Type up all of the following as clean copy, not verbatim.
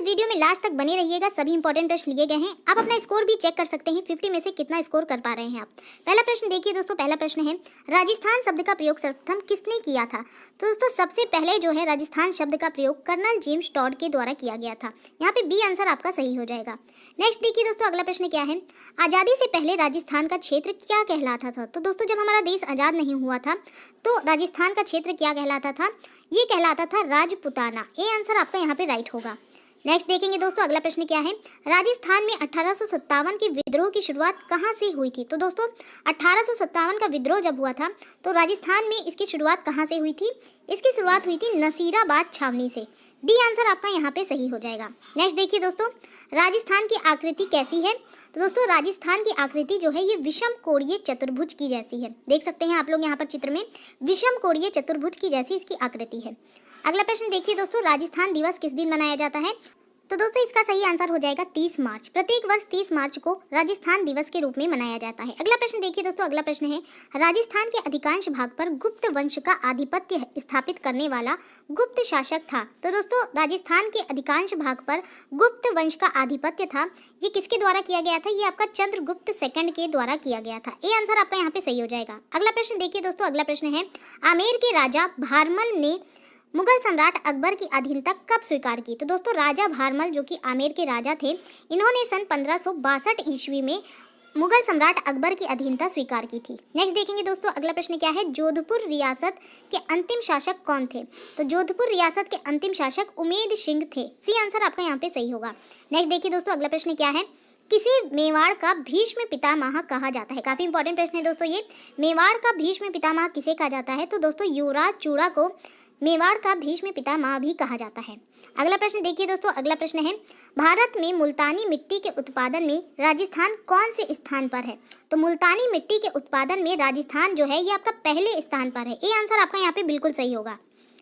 Video में last तक बने रहिएगा, सभी इंपॉर्टेंट प्रश्न लिए गए हैं। आप अपना स्कोर भी चेक कर सकते हैं, 50 में से कितना स्कोर कर पा रहे हैं आप। पहला प्रश्न देखिए दोस्तों, पहला प्रश्न है राजस्थान शब्द का प्रयोग सर्वप्रथम किसने किया था। तो दोस्तों सबसे पहले जो है राजस्थान शब्द का प्रयोग कर्नल जेम्स टॉड के द्वारा किया गया था। यहाँ पे बी आंसर आपका सही हो जाएगा। नेक्स्ट देखिए दोस्तों, अगला प्रश्न क्या है, आज़ादी से पहले राजस्थान का क्षेत्र क्या कहलाता था। तो दोस्तों जब हमारा देश आज़ाद नहीं हुआ था तो राजस्थान का क्षेत्र क्या कहलाता था, ये कहलाता था राजपुताना। ए आंसर आपका यहाँ पे राइट होगा। नेक्स्ट देखेंगे दोस्तों, अगला प्रश्न क्या है, राजस्थान में 1857 के विद्रोह की शुरुआत कहाँ से हुई थी। तो दोस्तों 1857 का विद्रोह जब हुआ था तो राजस्थान में इसकी शुरुआत कहाँ से हुई थी, इसकी शुरुआत हुई थी नसीराबाद छावनी से। डी आंसर आपका यहाँ पे सही हो जाएगा। नेक्स्ट देखिए दोस्तों, राजस्थान की आकृति कैसी है। तो दोस्तों राजस्थान की आकृति जो है ये विषम कोणीय चतुर्भुज की जैसी है। देख सकते हैं आप लोग यहाँ पर चित्र में, विषम कोणीय चतुर्भुज की जैसी इसकी आकृति है। अगला प्रश्न देखिए दोस्तों, राजस्थान दिवस किस दिन मनाया जाता है। तो दोस्तों इसका सही आंसर हो जाएगा 30 मार्च। प्रत्येक वर्ष 30 मार्च को राजस्थान दिवस के रूप में मनाया जाता है। अगला प्रश्न देखिए दोस्तों, अगला प्रश्न है राजस्थान के अधिकांश भाग पर गुप्त वंश का आधिपत्य स्थापित करने वाला गुप्त शासक था। तो दोस्तों राजस्थान के अधिकांश भाग पर गुप्त वंश का आधिपत्य था, ये किसके द्वारा किया गया था, ये आपका चंद्रगुप्त सेकंड के द्वारा किया गया था। ए आंसर आपका यहाँ पे सही हो जाएगा। अगला प्रश्न देखिए दोस्तों, अगला प्रश्न है आमेर के राजा भारमल ने मुगल सम्राट अकबर की अधीनता कब स्वीकार की। तो दोस्तों राजा भारमल जो कि आमेर के राजा थे, इन्होंने सन 1562 ईस्वी में मुगल सम्राट अकबर की अधीनता स्वीकार की थी। नेक्स्ट देखेंगे दोस्तों, अगला प्रश्न क्या है, जोधपुर रियासत के अंतिम शासक कौन थे। तो जोधपुर रियासत के अंतिम शासक उमेद सिंह थे। सी आंसर आपका यहाँ पे सही होगा। नेक्स्ट देखिए दोस्तों, अगला प्रश्न क्या है, किसे मेवाड़ का भीष्म पितामह कहा जाता है। काफी इंपॉर्टेंट प्रश्न है दोस्तों ये, मेवाड़ का भीष्म पितामह किसे कहा जाता है। तो दोस्तों युवराज चूड़ा को मेवाड़ का भीष्म पितामह भी कहा जाता है। अगला प्रश्न देखिए दोस्तों, अगला प्रश्न है भारत में मुल्तानी मिट्टी के उत्पादन में राजस्थान कौन से स्थान पर है। तो मुल्तानी मिट्टी के उत्पादन में राजस्थान जो है ये आपका पहले स्थान पर है। ये आंसर आपका यहाँ पे बिल्कुल सही होगा।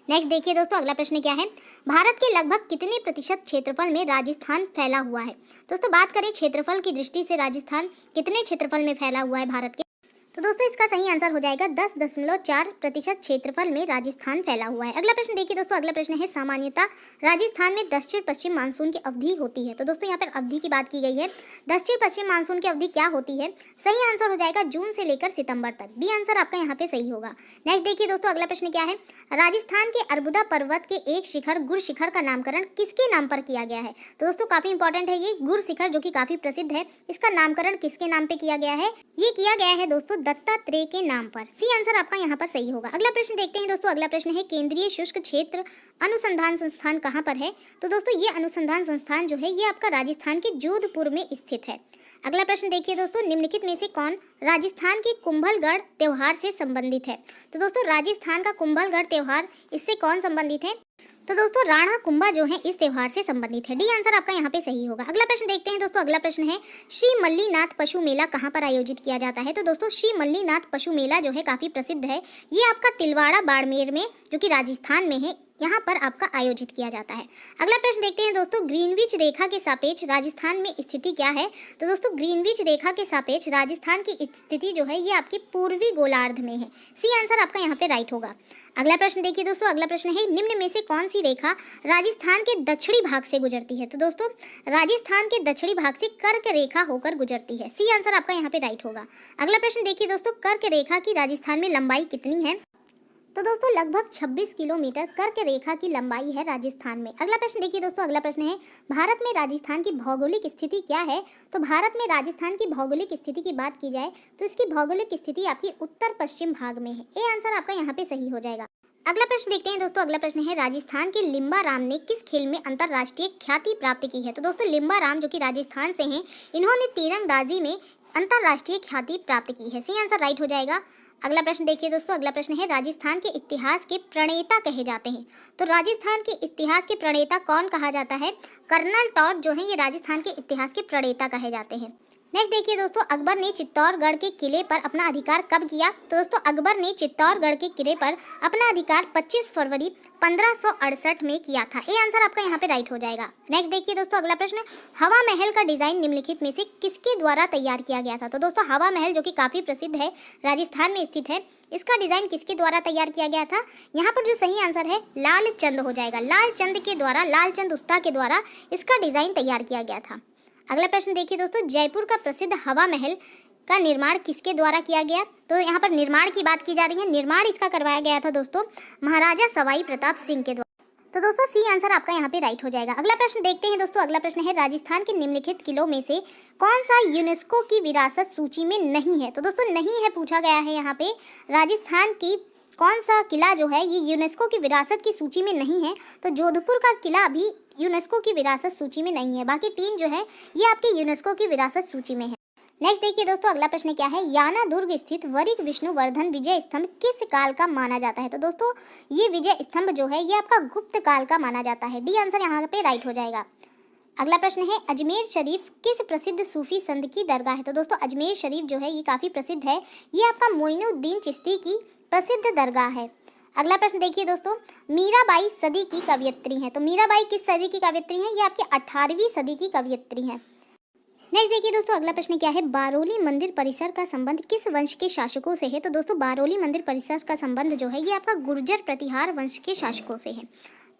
नेक्स्ट देखिए दोस्तों, अगला प्रश्न क्या है, भारत के लगभग कितने प्रतिशत क्षेत्रफल में राजस्थान फैला हुआ है। दोस्तों बात करें क्षेत्रफल की दृष्टि से राजस्थान कितने क्षेत्रफल में फैला हुआ है भारत के। तो दोस्तों इसका सही आंसर हो जाएगा 10.4% क्षेत्रफल में राजस्थान फैला हुआ है। अगला प्रश्न देखिए दोस्तों, अगला प्रश्न है सामान्यतः राजस्थान में दक्षिण पश्चिम मानसून की अवधि होती है। तो दोस्तों यहाँ पर अवधि की बात की गई है, दक्षिण पश्चिम मानसून की अवधि क्या होती है, सही आंसर हो जाएगा जून से लेकर सितंबर तक। बी आंसर आपका यहाँ पे सही होगा। नेक्स्ट देखिए दोस्तों, अगला प्रश्न क्या है, राजस्थान के अरबुदा पर्वत के एक शिखर गुर शिखर का नामकरण किसके नाम पर किया गया है। तो दोस्तों काफी इंपॉर्टेंट है ये गुर शिखर जो कि काफी प्रसिद्ध है, इसका नामकरण किसके नाम पे किया गया है, ये किया गया है दोस्तों दत्तात्रेय के नाम पर। सी आंसर आपका यहाँ पर सही होगा। अगला प्रश्न देखते हैं दोस्तों, अगला प्रश्न है केंद्रीय शुष्क क्षेत्र अनुसंधान संस्थान कहाँ पर है। तो दोस्तों ये अनुसंधान संस्थान जो है ये आपका राजस्थान के जोधपुर में स्थित है। अगला प्रश्न देखिए दोस्तों, निम्नलिखित में से कौन राजस्थान के कुंभलगढ़ त्योहार से संबंधित है। तो दोस्तों राजस्थान का कुंभलगढ़ त्योहार इससे कौन संबंधित है। तो दोस्तों राणा कुंभा जो है इस त्योहार से संबंधित है। डी आंसर आपका यहाँ पे सही होगा। अगला प्रश्न देखते हैं दोस्तों, अगला प्रश्न है श्री मल्लीनाथ पशु मेला कहाँ पर आयोजित किया जाता है। तो दोस्तों श्री मल्लीनाथ पशु मेला जो है काफी प्रसिद्ध है, ये आपका तिलवाड़ा बाड़मेर में जो कि राजस्थान में है, यहाँ पर आपका आयोजित किया जाता है। अगला प्रश्न देखते हैं दोस्तों, ग्रीनविच रेखा के सापेक्ष राजस्थान में स्थिति क्या है। तो दोस्तों ग्रीनविच रेखा के सापेक्ष राजस्थान की स्थिति जो है ये आपकी पूर्वी गोलार्ध में है। सी आंसर आपका यहाँ पे राइट होगा। अगला प्रश्न देखिए दोस्तों, अगला प्रश्न है निम्न में से कौन सी रेखा राजस्थान के दक्षिणी भाग से गुजरती है। तो दोस्तों राजस्थान के दक्षिणी भाग से कर्क रेखा होकर गुजरती है। सी आंसर आपका यहाँ पे राइट होगा। अगला प्रश्न देखिए दोस्तों, कर्क रेखा की राजस्थान में लंबाई कितनी है। तो दोस्तों लगभग 26 किलोमीटर कर्क रेखा की लंबाई है राजस्थान में। अगला प्रश्न देखिए दोस्तों, अगला प्रश्न है भारत में राजस्थान की भौगोलिक स्थिति क्या है। तो भारत में राजस्थान की भौगोलिक स्थिति की बात की जाए तो इसकी भौगोलिक स्थिति आपकी उत्तर पश्चिम भाग में है। ये आंसर आपका यहाँ पे सही हो जाएगा। अगला प्रश्न देखते हैं दोस्तों, अगला प्रश्न है राजस्थान के लिम्बा राम ने किस खेल में अंतर्राष्ट्रीय ख्याति प्राप्त की है। तो दोस्तों लिम्बा राम जो कि राजस्थान से हैं, इन्होंने तीरंदाजी में अंतर्राष्ट्रीय ख्याति प्राप्त की है। सही आंसर राइट हो जाएगा। अगला प्रश्न देखिए दोस्तों, अगला प्रश्न है राजस्थान के इतिहास के प्रणेता कहे जाते हैं। तो राजस्थान के इतिहास के प्रणेता कौन कहा जाता है। कर्नल टॉड जो है ये राजस्थान के इतिहास के प्रणेता कहे जाते हैं। नेक्स्ट देखिए दोस्तों, अकबर ने चित्तौड़गढ़ के किले पर अपना अधिकार कब किया? तो दोस्तों अकबर ने चित्तौड़गढ़ के किले पर अपना अधिकार 25 फरवरी 1568 में किया था। ये आंसर आपका यहाँ पे राइट हो जाएगा। नेक्स्ट देखिए दोस्तों, अगला प्रश्न, हवा महल का डिजाइन निम्नलिखित में से किसके द्वारा तैयार किया गया था? तो दोस्तों हवा महल जो कि काफी प्रसिद्ध है, राजस्थान में स्थित है, इसका डिजाइन किसके द्वारा तैयार किया गया था? यहाँ पर जो सही आंसर है लालचंद हो जाएगा। लालचंद के द्वारा, लालचंद उस्ता के द्वारा इसका डिजाइन तैयार किया गया था। अगला प्रश्न देखिए दोस्तों, जयपुर का प्रसिद्ध हवा महल का निर्माण किसके द्वारा किया गया? तो यहाँ पर निर्माण की बात की जा रही है। निर्माण इसका करवाया गया था दोस्तों महाराजा सवाई प्रताप सिंह के द्वारा। तो दोस्तों सी आंसर आपका यहाँ पे राइट हो जाएगा। अगला प्रश्न देखते हैं दोस्तों, अगला प्रश्न है, राजस्थान के निम्नलिखित किलों में से कौन सा यूनेस्को की विरासत सूची में नहीं है? तो दोस्तों नहीं है पूछा गया है यहाँ पे। राजस्थान की कौन सा किला जो है ये यूनेस्को की विरासत की सूची में नहीं है? तो जोधपुर का किला भी यूनेस्को की विरासत सूची में नहीं है। बाकी 3 जो है ये आपकी यूनेस्को की विरासत सूची में है। नेक्स्ट देखिए दोस्तों, अगला प्रश्न क्या है, याना दुर्ग स्थित वरिक विष्णुवर्धन विजय स्तंभ किस काल का माना जाता है? तो दोस्तों ये विजय स्तंभ जो है ये आपका गुप्त काल का माना जाता है। डी आंसर यहाँ पे राइट हो जाएगा। अगला प्रश्न है, अजमेर शरीफ किस प्रसिद्ध सूफी संत की दरगाह है? तो दोस्तों अजमेर शरीफ जो है ये काफी प्रसिद्ध है, ये आपका मोइनुद्दीन चिश्ती की प्रसिद्ध दरगाह है। अगला प्रश्न देखिए दोस्तों, मीराबाई सदी की कवयित्री हैं। तो मीराबाई किस सदी की कवयित्री हैं? ये आपकी 18वीं सदी की कवयित्री हैं। नेक्स्ट देखिए दोस्तों, अगला प्रश्न क्या है, बारोली मंदिर परिसर का संबंध किस वंश के शासकों से है? तो दोस्तों बारोली मंदिर परिसर का संबंध जो है ये आपका गुर्जर प्रतिहार वंश के शासकों से है।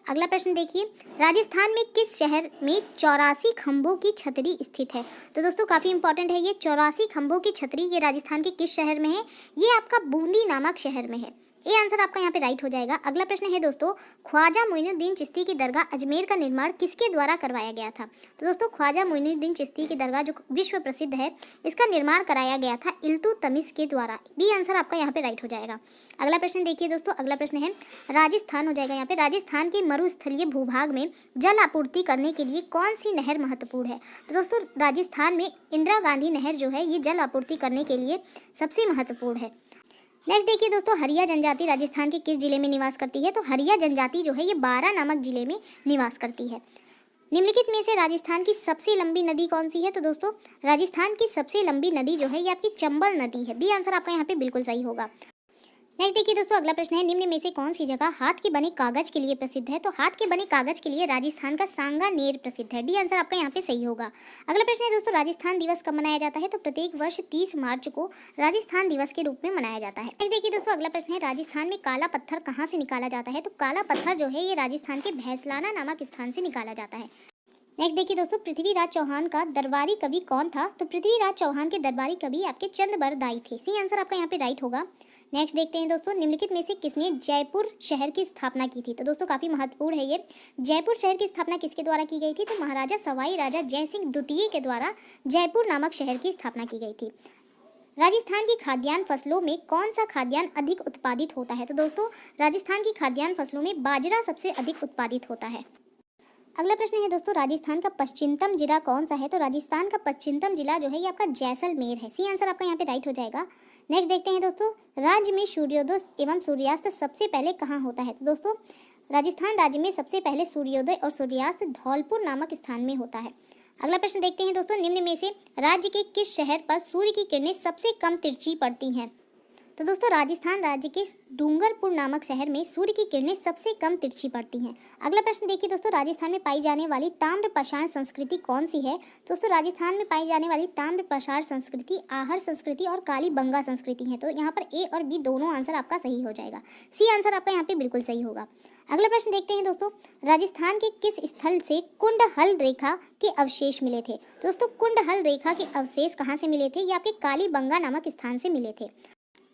अगला प्रश्न देखिए, राजस्थान में किस शहर में 84 खंभों की छतरी स्थित है? तो दोस्तों काफ़ी इंपॉर्टेंट है ये 84 खंभों की छतरी, ये राजस्थान के किस शहर में है? ये आपका बूंदी नामक शहर में है। ये आंसर आपका यहाँ पे राइट हो जाएगा। अगला प्रश्न है दोस्तों, ख्वाजा मोइनुद्दीन चिश्ती की दरगाह अजमेर का निर्माण किसके द्वारा करवाया गया था? तो दोस्तों ख्वाजा मोइनुद्दीन चिश्ती की दरगाह जो विश्व प्रसिद्ध है, इसका निर्माण कराया गया था इल्तुतमिश के द्वारा। बी आंसर आपका यहाँ पे राइट हो जाएगा। अगला प्रश्न देखिए दोस्तों, अगला प्रश्न है, राजस्थान हो जाएगा यहाँ पे, राजस्थान के मरुस्थलीय भूभाग में जल आपूर्ति करने के लिए कौन सी नहर महत्वपूर्ण है? तो दोस्तों राजस्थान में इंदिरा गांधी नहर जो है ये जल आपूर्ति करने के लिए सबसे महत्वपूर्ण है। नेक्स्ट देखिए दोस्तों, हरिया जनजाति राजस्थान के किस जिले में निवास करती है? तो हरिया जनजाति जो है ये बारा नामक जिले में निवास करती है। निम्नलिखित में से राजस्थान की सबसे लंबी नदी कौन सी है? तो दोस्तों राजस्थान की सबसे लंबी नदी जो है ये आपकी चंबल नदी है। बी आंसर आपका यहाँ पे बिल्कुल सही होगा। नेक्स्ट देखिए दोस्तों, अगला प्रश्न है, निम्न में से कौन सी जगह हाथ के बने कागज के लिए प्रसिद्ध है? तो हाथ के बने कागज के लिए राजस्थान का सांगानेर प्रसिद्ध है। डी आंसर आपका यहाँ पे सही होगा। अगला प्रश्न है दोस्तों, राजस्थान दिवस कब मनाया जाता है? तो प्रत्येक वर्ष 30 मार्च को राजस्थान दिवस के रूप में मनाया जाता है। नेक्स्ट देखिए दोस्तों, अगला प्रश्न है, राजस्थान में काला पत्थर कहाँ से निकाला जाता है? तो काला पत्थर जो है ये राजस्थान के भैंसलाना नामक स्थान से निकाला जाता है। नेक्स्ट देखिए दोस्तों, पृथ्वीराज चौहान का दरबारी कवि कौन था? तो पृथ्वीराज चौहान के दरबारी कवि आपके चंद्रबरदाई थे। सी आंसर आपका यहाँ पे राइट होगा। नेक्स्ट देखते हैं दोस्तों, निम्नलिखित में से किसने जयपुर शहर की स्थापना की थी? तो दोस्तों काफ़ी महत्वपूर्ण है ये। जयपुर शहर की स्थापना किसके द्वारा की गई थी? तो महाराजा सवाई राजा जय सिंह द्वितीय के द्वारा जयपुर नामक शहर की स्थापना की गई थी। राजस्थान की खाद्यान्न फसलों में कौन सा खाद्यान्न अधिक उत्पादित होता है? तो दोस्तों राजस्थान की खाद्यान्न फसलों में बाजरा सबसे अधिक उत्पादित होता है। अगला प्रश्न है दोस्तों, राजस्थान का पश्चिमतम जिला कौन सा है? तो राजस्थान का पश्चिमतम जिला जो है ये आपका जैसलमेर है। सी आंसर आपका यहाँ पे राइट हो जाएगा। नेक्स्ट देखते हैं दोस्तों, राज्य में सूर्योदय एवं सूर्यास्त सबसे पहले कहाँ होता है? तो दोस्तों राजस्थान राज्य में सबसे पहले सूर्योदय और सूर्यास्त धौलपुर नामक स्थान में होता है। अगला प्रश्न देखते हैं दोस्तों, निम्न में से राज्य के किस शहर पर सूर्य की किरणें सबसे कम तिरछी पड़ती हैं? तो दोस्तों राजस्थान राज्य के डूंगरपुर नामक शहर में सूर्य की किरणें सबसे कम तिरछी पड़ती हैं। अगला प्रश्न देखिए दोस्तों, राजस्थान में पाई जाने वाली ताम्रपाषाण संस्कृति कौन सी है? दोस्तों राजस्थान में पाई जाने वाली ताम्रपाषाण संस्कृति आहर संस्कृति और कालीबंगा संस्कृति है। तो यहाँ पर ए और बी दोनों आंसर आपका सही हो जाएगा। सी आंसर आपका यहाँ पे बिल्कुल सही होगा। अगला प्रश्न देखते हैं दोस्तों, राजस्थान के किस स्थल से कुंडहल रेखा के अवशेष मिले थे? दोस्तों कुंडहल रेखा के अवशेष कहाँ से मिले थे? ये आपके कालीबंगा नामक स्थान से मिले थे।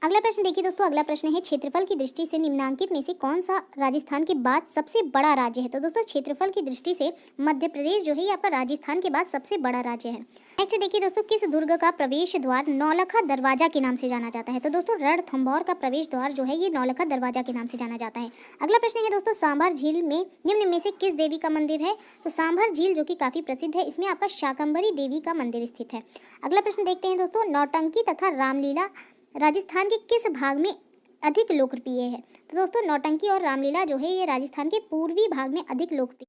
अगला प्रश्न देखिए दोस्तों, अगला प्रश्न है, क्षेत्रफल की दृष्टि से निम्नांकित में से कौन सा राजस्थान के बाद सबसे बड़ा राज्य है? तो दोस्तों क्षेत्रफल की दृष्टि से मध्य प्रदेश जो है ये आपका राजस्थान के बाद सबसे बड़ा राज्य है। नेक्स्ट देखिए दोस्तों, किस दुर्ग का प्रवेश द्वार नौलखा दरवाजा के नाम से जाना जाता है? तो दोस्तों रणथंभौर का प्रवेश द्वार जो है ये नौलखा दरवाजा के नाम से जाना जाता है। अगला प्रश्न है दोस्तों, सांभर झील में निम्न में से किस देवी का मंदिर है? तो सांभर झील जो कि काफी प्रसिद्ध है, इसमें आपका शाकंभरी देवी का मंदिर स्थित है। अगला प्रश्न देखते हैं दोस्तों, नौटंकी तथा रामलीला राजस्थान के किस भाग में अधिक लोकप्रिय है? तो दोस्तों नौटंकी और रामलीला जो है ये राजस्थान के पूर्वी भाग में अधिक लोकप्रिय